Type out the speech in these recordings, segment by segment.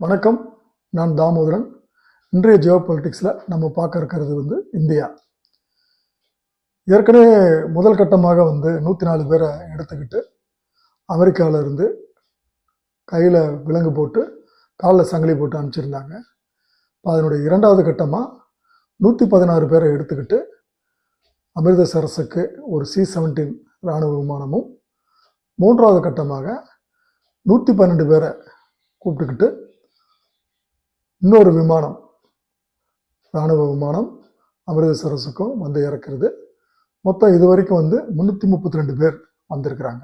வணக்கம், நான் தாமோதரன். இன்றைய ஜியோ பொலிட்டிக்ஸில் நம்ம பார்க்க இருக்கிறது இந்தியா. ஏற்கனவே முதல் கட்டமாக 104 பேரை எடுத்துக்கிட்டு அமெரிக்காவிலிருந்து கையில் விலங்கு போட்டு காலில் சங்கிலி போட்டு அனுப்பிச்சிருந்தாங்க. அதனுடைய இரண்டாவது கட்டமாக 116 பேரை எடுத்துக்கிட்டு அமிர்தசரஸுக்கு ஒரு C-17 இராணுவ விமானமும், மூன்றாவது கட்டமாக 112 பேரை கூப்பிட்டுக்கிட்டு இன்னொரு விமானம், இராணுவ விமானம் அமிர்தசரஸுக்கும் இறக்குறது. மொத்தம் இது வரைக்கும் 332 பேர் வந்திருக்கிறாங்க.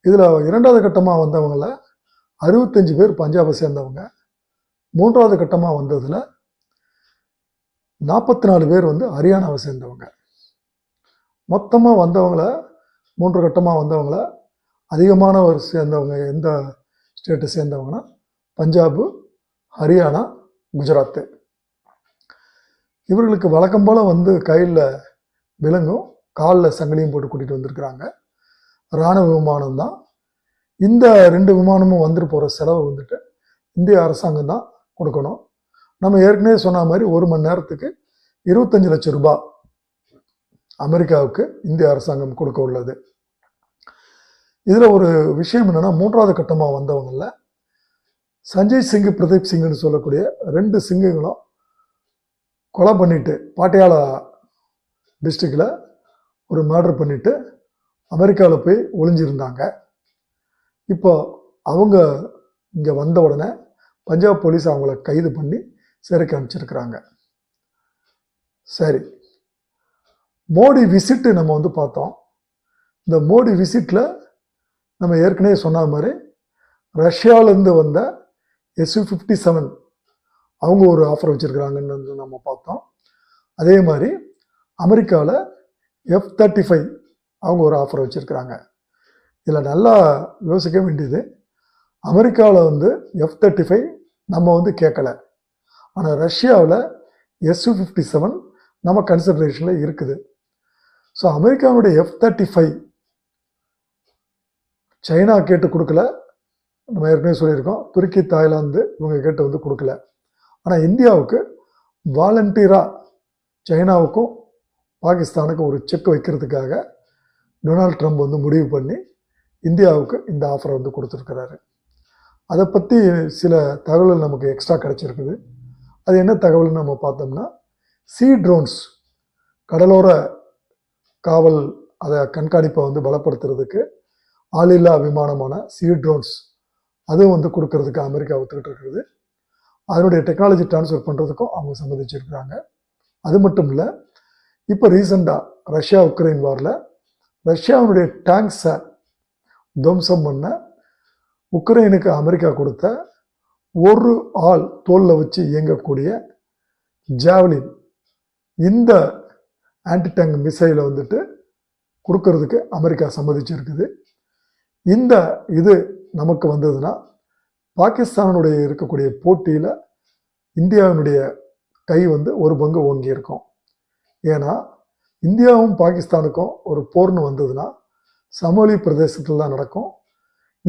இதில் இரண்டாவது கட்டமாக வந்தவங்கள 65 பேர் பஞ்சாபை சேர்ந்தவங்க. மூன்றாவது கட்டமாக வந்ததில் 44 பேர் ஹரியானாவை சேர்ந்தவங்க. மொத்தமாக வந்தவங்கள, மூன்று கட்டமாக வந்தவங்கள அதிகமானவர் சேர்ந்தவங்க எந்த ஸ்டேட்டை சேர்ந்தவங்கன்னா பஞ்சாபு, ஹரியானா, குஜராத்து. இவர்களுக்கு வழக்கம் போல் கையில் விலங்கும் காலில் சங்கிலியும் போட்டு கூட்டிகிட்டு வந்திருக்கிறாங்க. இராணுவ விமானம் தான். இந்த 2 விமானமும் போகிற செலவு இந்திய அரசாங்கம் தான் கொடுக்கணும். நம்ம ஏற்கனவே சொன்ன மாதிரி 1 மணி நேரத்துக்கு 25 லட்சம் ரூபாய் அமெரிக்காவுக்கு இந்திய அரசாங்கம் கொடுக்க உள்ளது. இதில் ஒரு விஷயம் என்னென்னா, மூன்றாவது கட்டமாக வந்தவங்களில் சஞ்சய் சிங், பிரதீப் சிங்னு சொல்லக்கூடிய 2 சிங்குகளும் கொலை பண்ணிட்டு பாட்டியாலா டிஸ்ட்ரிக்டில் ஒரு மர்டர் பண்ணிட்டு அமெரிக்காவில் போய் ஒளிஞ்சிருந்தாங்க. இப்போ அவங்க இங்கே வந்த உடனே பஞ்சாப் போலீஸ் அவங்கள கைது பண்ணி சிறைக்கு அனுப்பிச்சிருக்கிறாங்க. சரி, மோடி விசிட்டு நம்ம பார்த்தோம். இந்த மோடி விசிட்டில் நம்ம ஏற்கனவே சொன்ன மாதிரி ரஷ்யாவிலேருந்து வந்த Su-57 அவங்க ஒரு ஆஃபர் வச்சுருக்கிறாங்கன்னு நம்ம பார்த்தோம். அதே மாதிரி அமெரிக்காவில் F-35 அவங்க ஒரு ஆஃபர் வச்சுருக்கிறாங்க. இதில் நல்லா யோசிக்க வேண்டியது, அமெரிக்காவில் F-35 நம்ம கேட்கல. ஆனால் ரஷ்யாவில் Su-57 நம்ம கன்சிடரேஷனில் இருக்குது. ஸோ அமெரிக்காவுடைய F-35 சைனா கேட்டு கொடுக்கல. நம்ம ஏற்கனவே சொல்லியிருக்கோம், துருக்கி, தாய்லாந்து இவங்க கேட்டு கொடுக்கல. ஆனால் இந்தியாவுக்கு வாலண்டியராக சைனாவுக்கும் பாகிஸ்தானுக்கும் ஒரு செக் வைக்கிறதுக்காக டொனால்ட் ட்ரம்ப் முடிவு பண்ணி இந்தியாவுக்கு இந்த ஆஃபரை கொடுத்துருக்கிறாரு. அதை பற்றி சில தகவல்கள் நமக்கு எக்ஸ்ட்ரா கிடச்சிருக்குது. அது என்ன தகவல்னு நம்ம பார்த்தோம்னா, சி ட்ரோன்ஸ், கடலோர காவல் அதை கண்காணிப்பை பலப்படுத்துறதுக்கு ஆளில்லா விமானமான சி ட்ரோன்ஸ் அதுவும் கொடுக்கறதுக்கு அமெரிக்கா ஒத்துக்கிட்டு இருக்குது. அதனுடைய டெக்னாலஜி ட்ரான்ஸ்ஃபர் பண்ணுறதுக்கும் அவங்க சம்மதிச்சிருக்கிறாங்க. அது மட்டும் இல்லை, இப்போ ரீசெண்டாக ரஷ்யா உக்ரைன் வாரில் ரஷ்யாவுடைய டேங்க்ஸை துவம்சம் பண்ண உக்ரைனுக்கு அமெரிக்கா கொடுத்த ஒரு ஆள் தோளில் வச்சு இயங்கக்கூடிய ஜாவ்லின், இந்த ஆன்டி டேங்க் மிசைலை கொடுக்கறதுக்கு அமெரிக்கா சம்மதிச்சிருக்குது. இந்த இது நமக்கு வந்ததுன்னா பாகிஸ்தானுடைய இருக்கக்கூடிய போட்டியில் இந்தியாவினுடைய கை ஒரு பங்கு ஓங்கி இருக்கும். ஏன்னா இந்தியாவும் பாகிஸ்தானுக்கும் ஒரு போர்னு வந்ததுன்னா சமோலி பிரதேசத்தில் தான் நடக்கும்.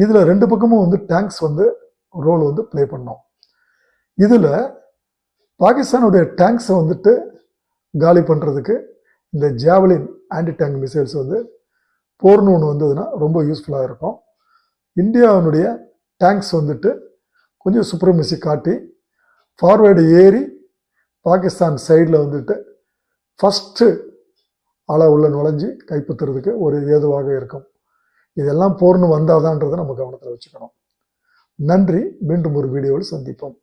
இதில் 2 பக்கமும் டேங்க்ஸ் ரோல் ப்ளே பண்ணோம். இதில் பாகிஸ்தானுடைய டேங்க்ஸை காலி பண்ணுறதுக்கு இந்த ஜாவலின் ஆன்டி டேங்க் மிசைல்ஸ் போர்னு ஒன்று வந்ததுன்னா ரொம்ப யூஸ்ஃபுல்லாக இருக்கும். இந்தியாவினுடைய டேங்க்ஸ் கொஞ்சம் சுப்ரமசி காட்டி ஃபார்வேர்டு ஏறி பாகிஸ்தான் சைடில் ஃபஸ்ட்டு ஆளாக உள்ள நுழைஞ்சி கைப்பற்றுறதுக்கு ஒரு ஏதுவாக இருக்கும். இதெல்லாம் போர்னு வந்தாதான்றதை நம்ம கவனத்தில் வச்சுக்கணும். நன்றி. மீண்டும் ஒரு வீடியோவில் சந்திப்போம்.